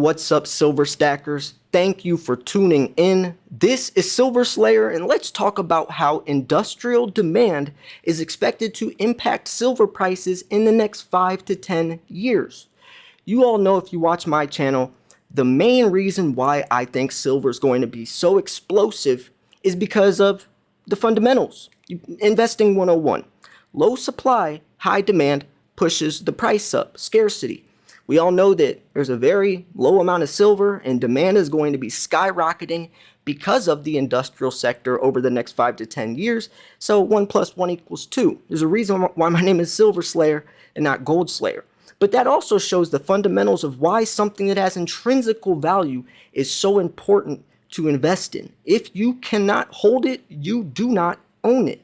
What's up, Silver Stackers? Thank you for tuning in. This is Silver Slayer, and let's talk about how industrial demand is expected to impact silver prices in the next 5 to 10 years. You all know, if you watch my channel, the main reason why I think silver is going to be so explosive is because of the fundamentals. Investing 101. Low supply, high demand pushes the price up. Scarcity. We all know that there's a very low amount of silver and demand is going to be skyrocketing because of the industrial sector over the next 5 to 10 years. So 1 + 1 = 2. There's a reason why my name is Silver Slayer and not Gold Slayer. But that also shows the fundamentals of why something that has intrinsical value is so important to invest in. If you cannot hold it, you do not own it.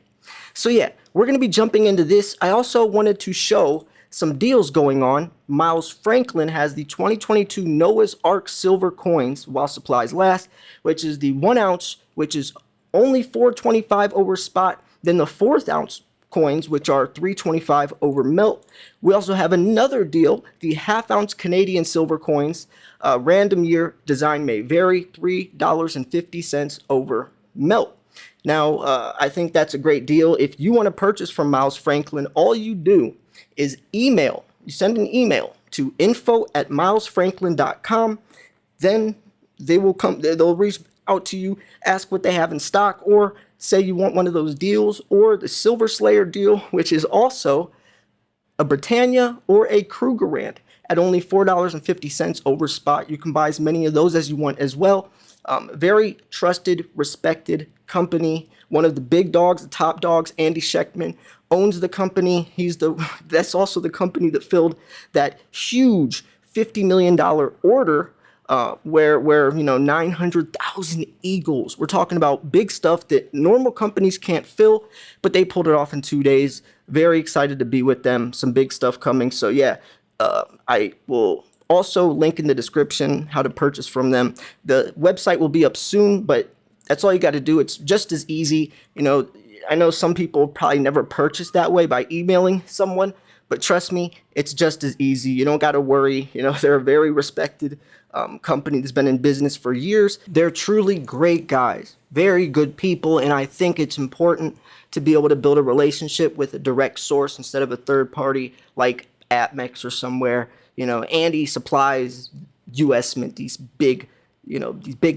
So yeah, we're going to be jumping into this. I also wanted to show some deals going on. Miles Franklin has the 2022 Noah's Ark silver coins while supplies last, which is the 1 ounce, which is only $4.25 over spot. Then the 4th ounce coins, which are $3.25 over melt. We also have another deal, the 1/2 ounce Canadian silver coins, random year, design may vary, $3.50 over melt. Now, I think that's a great deal. If you want to purchase from Miles Franklin, all you do is email. You send an email to info@milesfranklin.com. Then they'll reach out to you, ask what they have in stock, or say you want one of those deals, or the Silver Slayer deal, which is also a Britannia or a Krugerrand at only $4.50 over spot. You can buy as many of those as you want as well. Very trusted, respected company. One of the big dogs, the top dogs, Andy Schechtman, owns the company. That's also the company that filled that huge $50 million order where 900,000 eagles. We're talking about big stuff that normal companies can't fill, but they pulled it off in 2 days. Very excited to be with them. Some big stuff coming. So yeah, I will also link in the description how to purchase from them. The website will be up soon, but that's all you got to do. It's just as easy. I know some people probably never purchase that way by emailing someone, but trust me, it's just as easy. You don't got to worry. They're a very respected company that's been in business for years. They're truly great guys, very good people, and I think it's important to be able to build a relationship with a direct source instead of a third party like APMEX or somewhere. Andy supplies US Mint, these big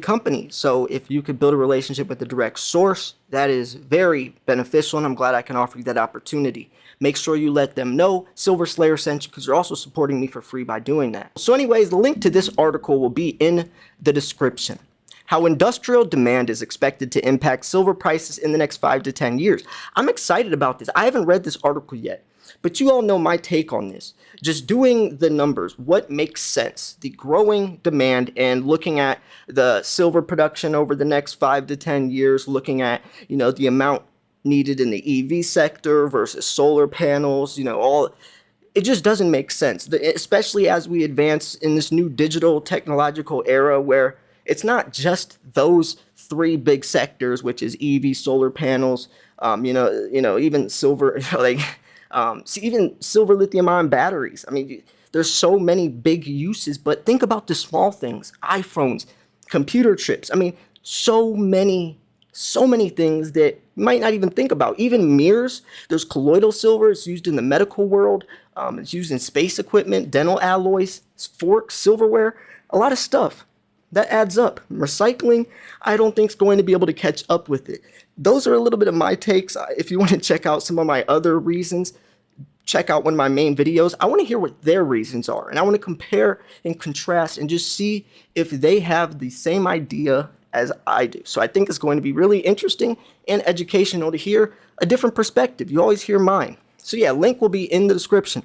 companies. So if you could build a relationship with the direct source, that is very beneficial, and I'm glad I can offer you that opportunity. Make sure you let them know Silver Slayer sent you, because you're also supporting me for free by doing that. So anyways, the link to this article will be in the description. How industrial demand is expected to impact silver prices in the next 5 to 10 years. I'm excited about this. I haven't read this article yet, but you all know my take on this. Just doing the numbers, what makes sense? The growing demand and looking at the silver production over the next 5 to 10 years, looking at, the amount needed in the EV sector versus solar panels, it just doesn't make sense, especially as we advance in this new digital technological era where it's not just those 3 big sectors, which is EV, solar panels, even silver, even silver lithium-ion batteries. I mean, there's so many big uses, but think about the small things, iPhones, computer chips. I mean, so many things that you might not even think about. Even mirrors, there's colloidal silver. It's used in the medical world. It's used in space equipment, dental alloys, forks, silverware, a lot of stuff. That adds up. Recycling, I don't think is going to be able to catch up with it. Those are a little bit of my takes. If you want to check out some of my other reasons, check out one of my main videos. I want to hear what their reasons are, and I want to compare and contrast and just see if they have the same idea as I do. So I think it's going to be really interesting and educational to hear a different perspective. You always hear mine. So yeah, link will be in the description.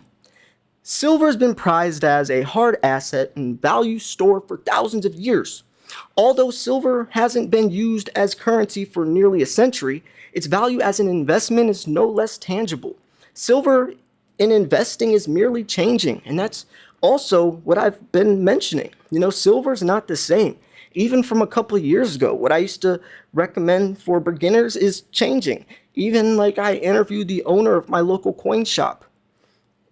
Silver has been prized as a hard asset and value store for thousands of years. Although silver hasn't been used as currency for nearly a century, its value as an investment is no less tangible. Silver in investing is merely changing, and that's also what I've been mentioning. Silver's not the same. Even from a couple of years ago, what I used to recommend for beginners is changing. Even I interviewed the owner of my local coin shop,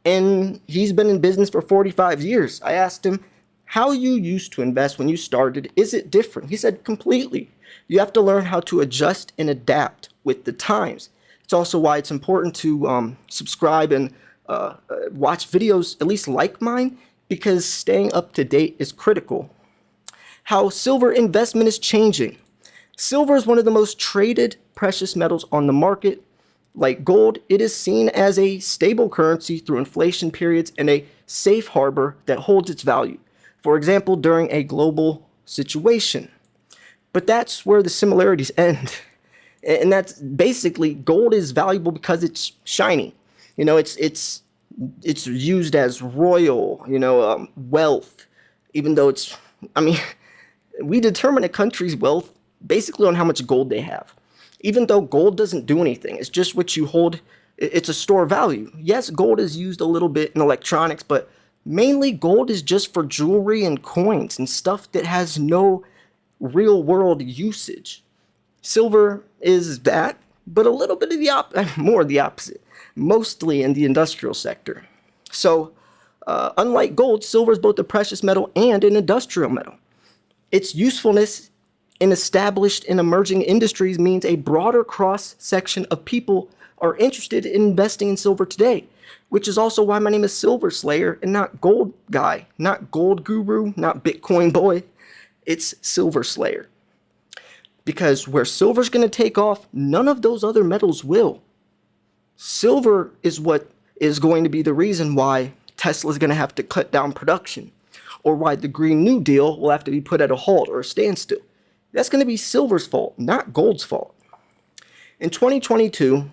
and he's been in business for 45 years. I asked him, how you used to invest when you started, is it different? He said completely. You have to learn how to adjust and adapt with the times. It's also why it's important to subscribe and watch videos, at least like mine, because staying up to date is critical. How silver investment is changing. Silver is one of the most traded precious metals on the market. Like gold, it is seen as a stable currency through inflation periods and a safe harbor that holds its value. For example, during a global situation. But that's where the similarities end. And that's basically gold is valuable because it's shiny. You know, it's used as royal, wealth, even though I mean, we determine a country's wealth basically on how much gold they have. Even though gold doesn't do anything, it's just what you hold. It's a store of value. Yes, gold is used a little bit in electronics, but mainly gold is just for jewelry and coins and stuff that has no real world usage. Silver is that, but a little bit of more the opposite, mostly in the industrial sector. So, unlike gold, silver is both a precious metal and an industrial metal. Its usefulness in established and emerging industries means a broader cross-section of people are interested in investing in silver today, which is also why my name is Silver Slayer and not Gold Guy, not Gold Guru, not Bitcoin Boy. It's Silver Slayer. Because where silver's going to take off, none of those other metals will. Silver is what is going to be the reason why Tesla's going to have to cut down production, or why the Green New Deal will have to be put at a halt or a standstill. That's going to be silver's fault, not gold's fault. In 2022,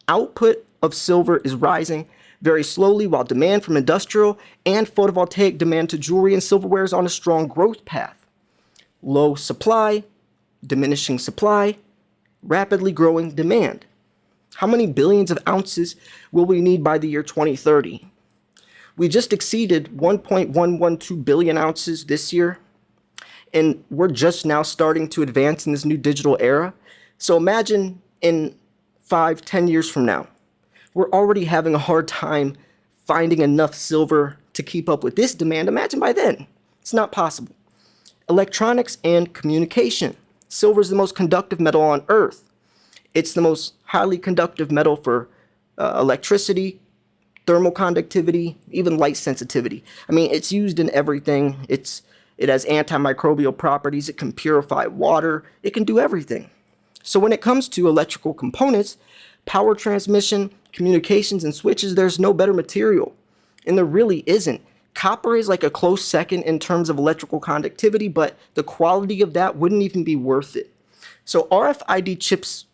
output of silver is rising very slowly, while demand from industrial and photovoltaic demand to jewelry and silverware is on a strong growth path. Low supply, diminishing supply, rapidly growing demand. How many billions of ounces will we need by the year 2030? We just exceeded 1.112 billion ounces this year, and we're just now starting to advance in this new digital era. So imagine in 5-10 years from now, we're already having a hard time finding enough silver to keep up with this demand. Imagine by then. It's not possible. Electronics and communication. Silver is the most conductive metal on Earth. It's the most highly conductive metal for electricity, thermal conductivity, even light sensitivity. I mean, it's used in everything. It has antimicrobial properties. It can purify water. It can do everything. So when it comes to electrical components, power transmission, communications, and switches, there's no better material. And there really isn't. Copper is like a close second in terms of electrical conductivity, but the quality of that wouldn't even be worth it. So RFID chips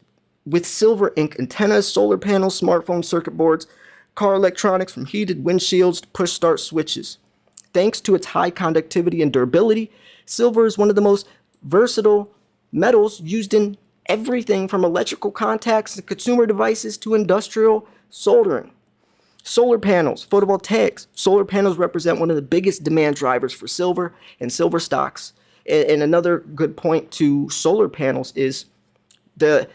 with silver ink antennas, solar panels, smartphone circuit boards, car electronics from heated windshields to push start switches. Thanks to its high conductivity and durability, silver is one of the most versatile metals used in everything from electrical contacts to consumer devices to industrial soldering. Solar panels, photovoltaics. Solar panels represent one of the biggest demand drivers for silver and silver stocks. And another good point to solar panels is the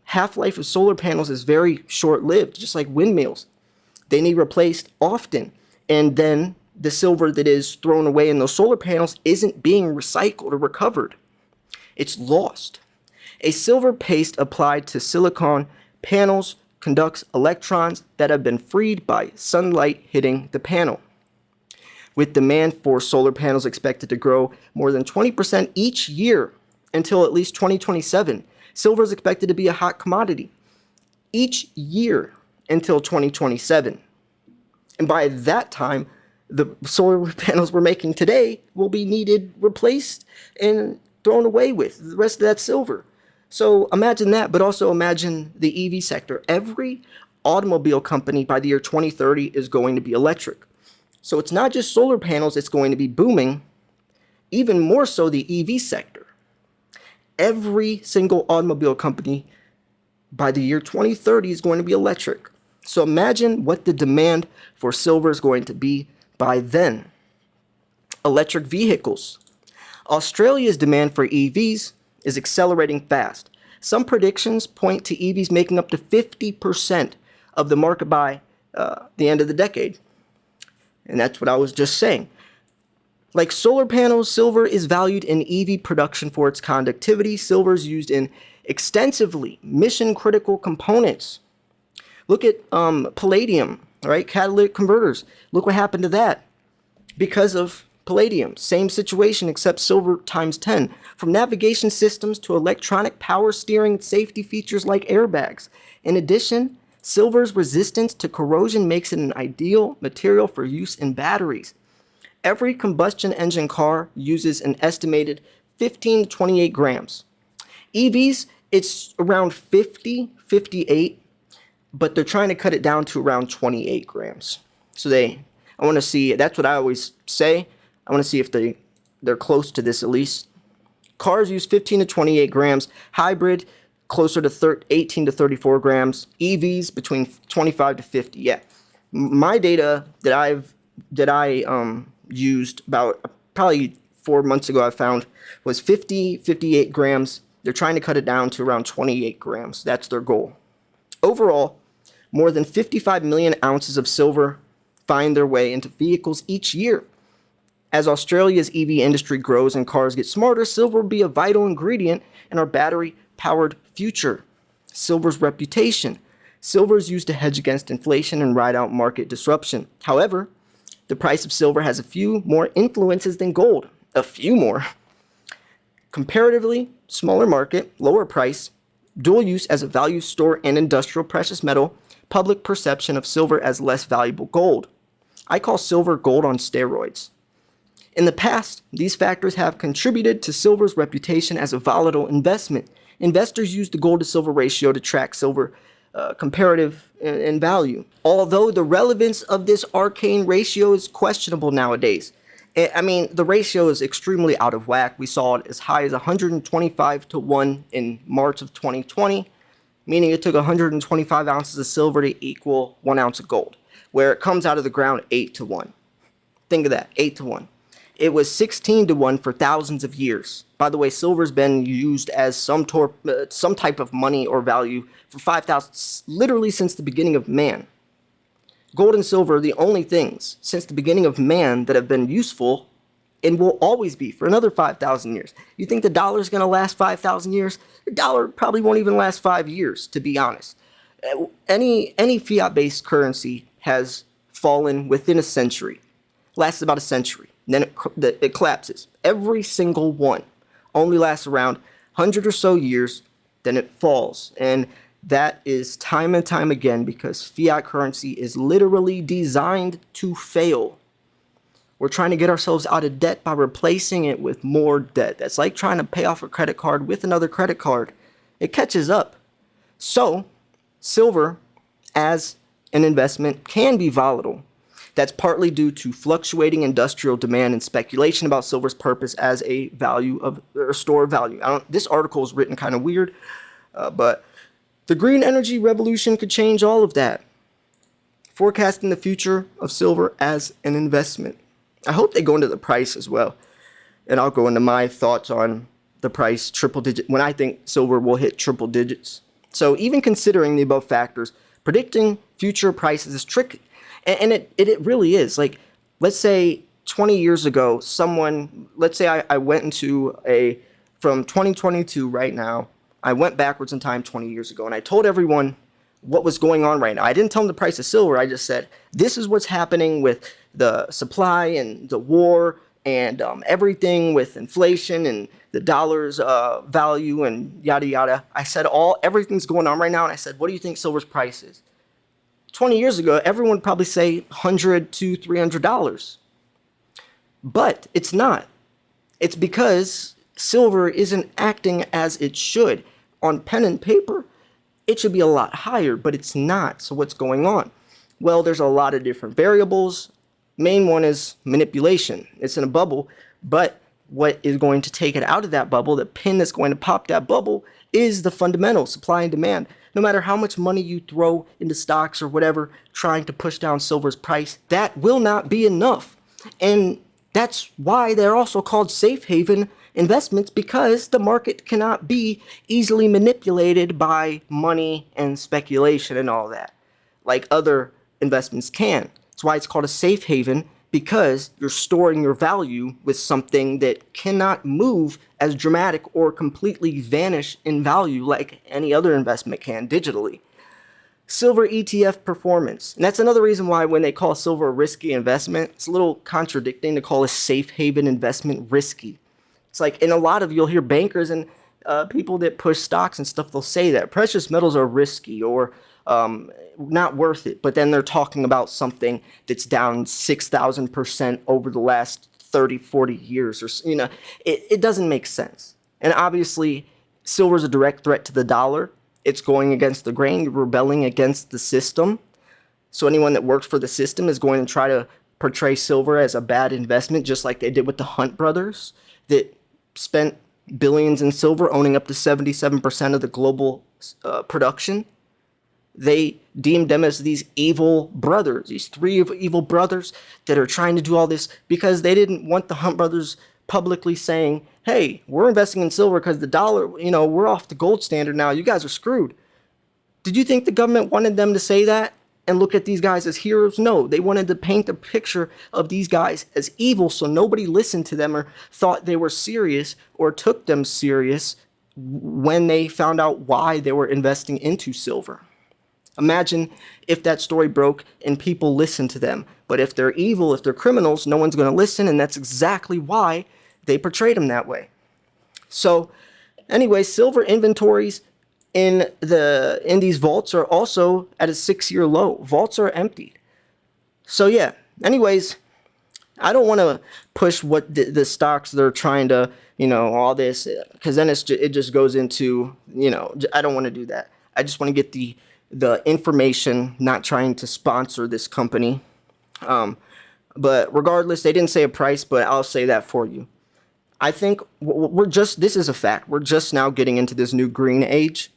half-life of solar panels is very short-lived, just like windmills. They need replaced often. And then the silver that is thrown away in those solar panels isn't being recycled or recovered. It's lost. A silver paste applied to silicon panels conducts electrons that have been freed by sunlight hitting the panel. With demand for solar panels expected to grow more than 20% each year until at least 2027, silver is expected to be a hot commodity each year until 2027. And by that time, the solar panels we're making today will be needed, replaced, and thrown away with the rest of that silver. So imagine that, but also imagine the EV sector. Every automobile company by the year 2030 is going to be electric. So it's not just solar panels, it's going to be booming, even more so the EV sector. Every single automobile company by the year 2030 is going to be electric. So imagine what the demand for silver is going to be by then. Electric vehicles. Australia's demand for EVs is accelerating fast. Some predictions point to EVs making up to 50% of the market by the end of the decade. And that's what I was just saying. Like solar panels, silver is valued in EV production for its conductivity. Silver is used in extensively mission-critical components. Look at palladium, right? Catalytic converters. Look what happened to that because of palladium. Same situation except silver times 10. From navigation systems to electronic power steering and safety features like airbags. In addition, silver's resistance to corrosion makes it an ideal material for use in batteries. Every combustion engine car uses an estimated 15 to 28 grams. EVs, it's around 50, 58, but they're trying to cut it down to around 28 grams. So I want to see, that's what I always say. I want to see if they're close to this at least. Cars use 15 to 28 grams. Hybrid, closer to 18 to 34 grams. EVs, between 25 to 50. Yeah. My data that I used about probably 4 months ago I found was 50, 58 grams. They're trying to cut it down to around 28 grams. That's their goal. Overall, more than 55 million ounces of silver find their way into vehicles each year. As Australia's EV industry grows and cars get smarter, silver will be a vital ingredient in our battery-powered future. Silver's reputation. Silver is used to hedge against inflation and ride out market disruption. However, the price of silver has a few more influences than gold. A few more. Comparatively, smaller market, lower price, dual use as a value store and industrial precious metal, public perception of silver as less valuable gold. I call silver gold on steroids. In the past, these factors have contributed to silver's reputation as a volatile investment. Investors use the gold to silver ratio to track silver comparative in value. Although the relevance of this arcane ratio is questionable nowadays. I mean, the ratio is extremely out of whack. We saw it as high as 125 to 1 in March of 2020, meaning it took 125 ounces of silver to equal 1 ounce of gold, where it comes out of the ground 8 to 1. Think of that, 8 to 1. It was 16 to 1 for thousands of years. By the way, silver's been used as some type of money or value for 5,000, literally since the beginning of man. Gold and silver are the only things since the beginning of man that have been useful and will always be for another 5,000 years. You think the dollar's going to last 5,000 years? The dollar probably won't even last 5 years, to be honest. Any fiat-based currency has fallen within a century, lasts about a century. Then it collapses. Every single one only lasts around 100 or so years, then it falls. And that is time and time again because fiat currency is literally designed to fail. We're trying to get ourselves out of debt by replacing it with more debt. That's like trying to pay off a credit card with another credit card. It catches up. So, silver as an investment can be volatile. That's partly due to fluctuating industrial demand and speculation about silver's purpose as a value of or store of value. This article is written kind of weird, but the green energy revolution could change all of that. Forecasting the future of silver as an investment. I hope they go into the price as well, and I'll go into my thoughts on the price, triple digit, when I think silver will hit triple digits. So even considering the above factors, predicting future prices is tricky. And it really is. Like, let's say 20 years ago, let's say I went into from 2022 right now, I went backwards in time 20 years ago, and I told everyone what was going on right now. I didn't tell them the price of silver. I just said, this is what's happening with the supply and the war and everything with inflation and the dollar's value and yada, yada. I said everything's going on right now, and I said, what do you think silver's price is? 20 years ago, everyone would probably say $100 to $300. But it's not. It's because silver isn't acting as it should. On pen and paper, it should be a lot higher, but it's not. So what's going on? Well, there's a lot of different variables. Main one is manipulation. It's in a bubble, but what is going to take it out of that bubble, the pin that's going to pop that bubble, is the fundamental supply and demand. No matter how much money you throw into stocks or whatever, trying to push down silver's price, that will not be enough. And that's why they're also called safe haven investments, because the market cannot be easily manipulated by money and speculation and all that, like other investments can. That's why it's called a safe haven because you're storing your value with something that cannot move as dramatic or completely vanish in value like any other investment can digitally. Silver ETF performance. And that's another reason why when they call silver a risky investment, it's a little contradicting to call a safe haven investment risky. It's like in a lot of, you'll hear bankers and people that push stocks and stuff, they'll say that precious metals are risky or not worth it. But then they're talking about something that's down 6,000% over the last 30, 40 years. Or, it doesn't make sense. And obviously, silver is a direct threat to the dollar. It's going against the grain. You're rebelling against the system. So anyone that works for the system is going to try to portray silver as a bad investment, just like they did with the Hunt brothers that spent billions in silver, owning up to 77% of the global production. They deemed them as these evil brothers, these three evil brothers that are trying to do all this because they didn't want the Hunt brothers publicly saying, hey, we're investing in silver because the dollar, we're off the gold standard now. You guys are screwed. Did you think the government wanted them to say that and look at these guys as heroes? No, they wanted to paint a picture of these guys as evil so nobody listened to them or thought they were serious or took them serious when they found out why they were investing into silver. Imagine if that story broke and people listened to them. But if they're evil, if they're criminals, no one's going to listen, and that's exactly why they portrayed them that way. So, anyway, silver inventories in these vaults are also at a 6-year low. Vaults are emptied. So yeah. Anyways, I don't want to push what the stocks they're trying to, all this, because then it just goes into, I don't want to do that. I just want to get the information, not trying to sponsor this company. But regardless, they didn't say a price, but I'll say that for you. I think this is a fact. We're just now getting into this new green age.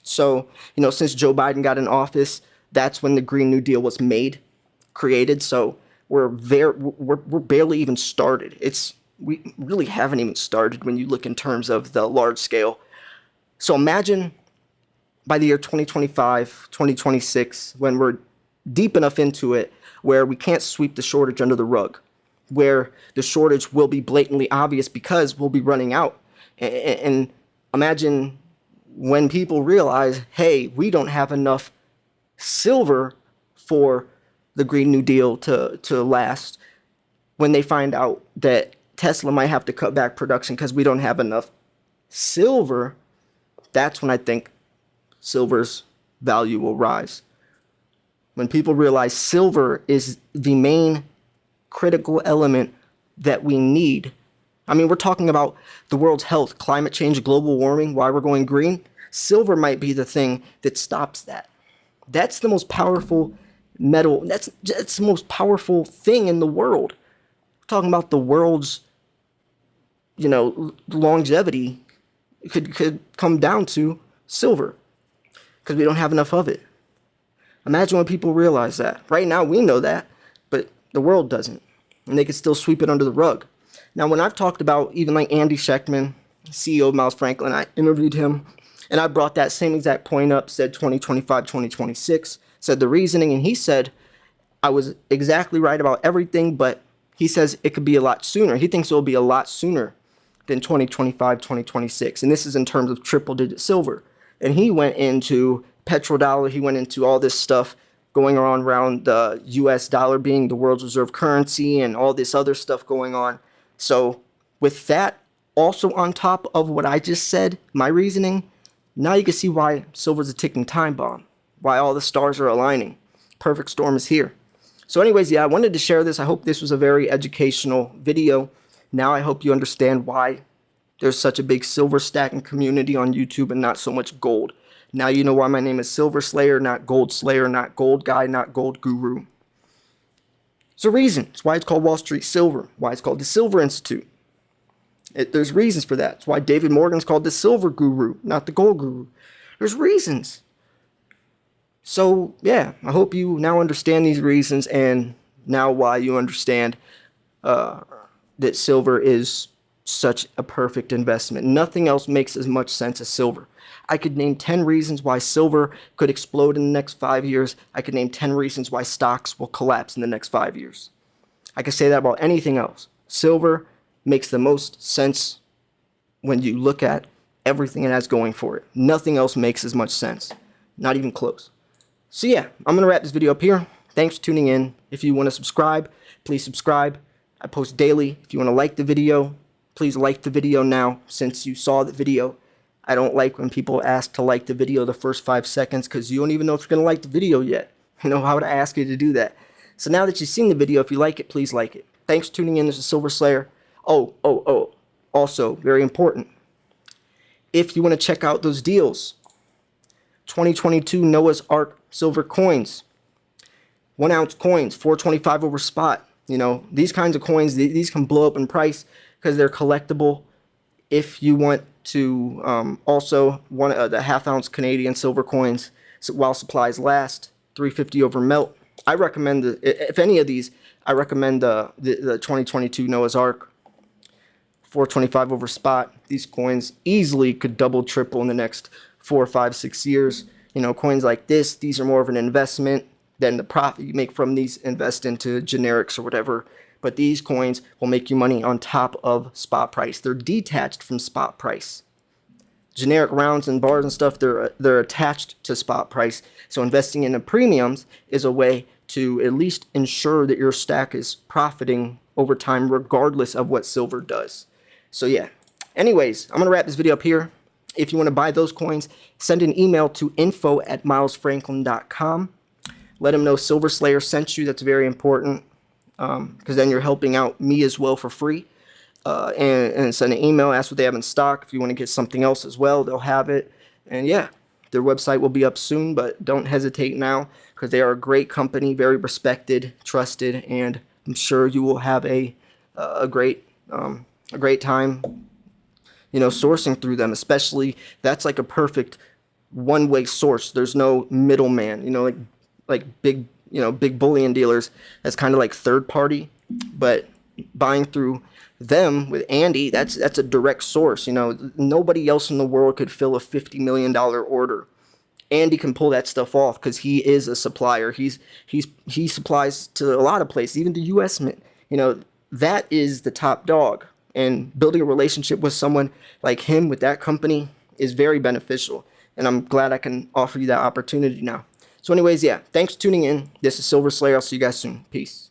So, since Joe Biden got in office, that's when the Green New Deal was created. So we're barely even started. We really haven't even started when you look in terms of the large scale. So imagine by the year 2025, 2026, when we're deep enough into it where we can't sweep the shortage under the rug, where the shortage will be blatantly obvious because we'll be running out. And imagine when people realize, hey, we don't have enough silver for the Green New Deal to last, when they find out that Tesla might have to cut back production because we don't have enough silver, that's when I think silver's value will rise. When people realize silver is the main critical element that we need. I mean, we're talking about the world's health, climate change, global warming, why we're going green. Silver might be the thing that stops that. That's the most powerful metal. That's the most powerful thing in the world. We're talking about the world's, longevity could come down to silver because we don't have enough of it. Imagine when people realize that. Right now, we know that, but the world doesn't. And they can still sweep it under the rug. Now, when I've talked about even like Andy Schectman, CEO of Miles Franklin, I interviewed him, and I brought that same exact point up, said 2025, 2026, said the reasoning, and he said I was exactly right about everything, but he says it could be a lot sooner. He thinks it will be a lot sooner than 2025, 2026. And this is in terms of triple-digit silver. And he went into petrodollar, he went into all this stuff going on around the US dollar being the world's reserve currency and all this other stuff going on. So with that also on top of what I just said, my reasoning, now you can see why silver's a ticking time bomb, why all the stars are aligning. Perfect storm is here. So anyways, yeah, I wanted to share this. I hope this was a very educational video. Now I hope you understand why there's such a big silver stacking community on YouTube and not so much gold. Now you know why my name is Silver Slayer, not Gold Slayer, not Gold Guy, not Gold Guru. It's a reason. It's why it's called Wall Street Silver, why it's called the Silver Institute. There's reasons for that. It's why David Morgan's called the Silver Guru, not the Gold Guru. There's reasons. So, yeah, I hope you now understand these reasons and now why you understand that silver is such a perfect investment. Nothing else makes as much sense as silver. I could name 10 reasons why silver could explode in the next 5 years. I could name 10 reasons why stocks will collapse in the next 5 years. I can say that about anything else. Silver makes the most sense when you look at everything it has going for it. Nothing else makes as much sense. Not even close. So yeah, I'm going to wrap this video up here. Thanks for tuning in. If you want to subscribe, please subscribe. I post daily. If you want to like the video, please like the video now since you saw the video. I don't like when people ask to like the video the first 5 seconds because you don't even know if you're going to like the video yet. You know, how would I ask you to do that? So now that you've seen the video, if you like it, please like it. Thanks for tuning in. This is Silver Slayer. Also, very important. If you want to check out those deals, 2022 Noah's Ark silver coins, 1 ounce coins, $4.25 over spot. You know, these kinds of coins, these can blow up in price because they're collectible. If you want to also one the 1/2 ounce Canadian silver coins, so while supplies last, $3.50 over melt. I recommend if any of these, I recommend the 2022 Noah's Ark, $4.25 over spot. These coins easily could double, triple in the next 4, 5, 6 years. You know, coins like this, these are more of an investment. Then the profit you make from these invest into generics or whatever. But these coins will make you money on top of spot price. They're detached from spot price. Generic rounds and bars and stuff, they're attached to spot price. So investing in the premiums is a way to at least ensure that your stack is profiting over time regardless of what silver does. So yeah. Anyways, I'm going to wrap this video up here. If you want to buy those coins, send an email to info@milesfranklin.com. Let them know Silver Slayer sent you. That's very important because then you're helping out me as well for free. And send an email, ask what they have in stock. If you want to get something else as well, they'll have it. And yeah, their website will be up soon, but don't hesitate now because they are a great company, very respected, trusted, and I'm sure you will have a great time, you know, sourcing through them. Especially that's like a perfect one-way source. There's no middleman. You know, like big bullion dealers. That's kind of like third party, but buying through them with Andy, that's a direct source. You know, nobody else in the world could fill a $50 million order. Andy can pull that stuff off because he is a supplier. He supplies to a lot of places, even the U.S. Mint. You know, that is the top dog. And building a relationship with someone like him with that company is very beneficial. And I'm glad I can offer you that opportunity now. So anyways, yeah, thanks for tuning in. This is Silver Slayer. I'll see you guys soon. Peace.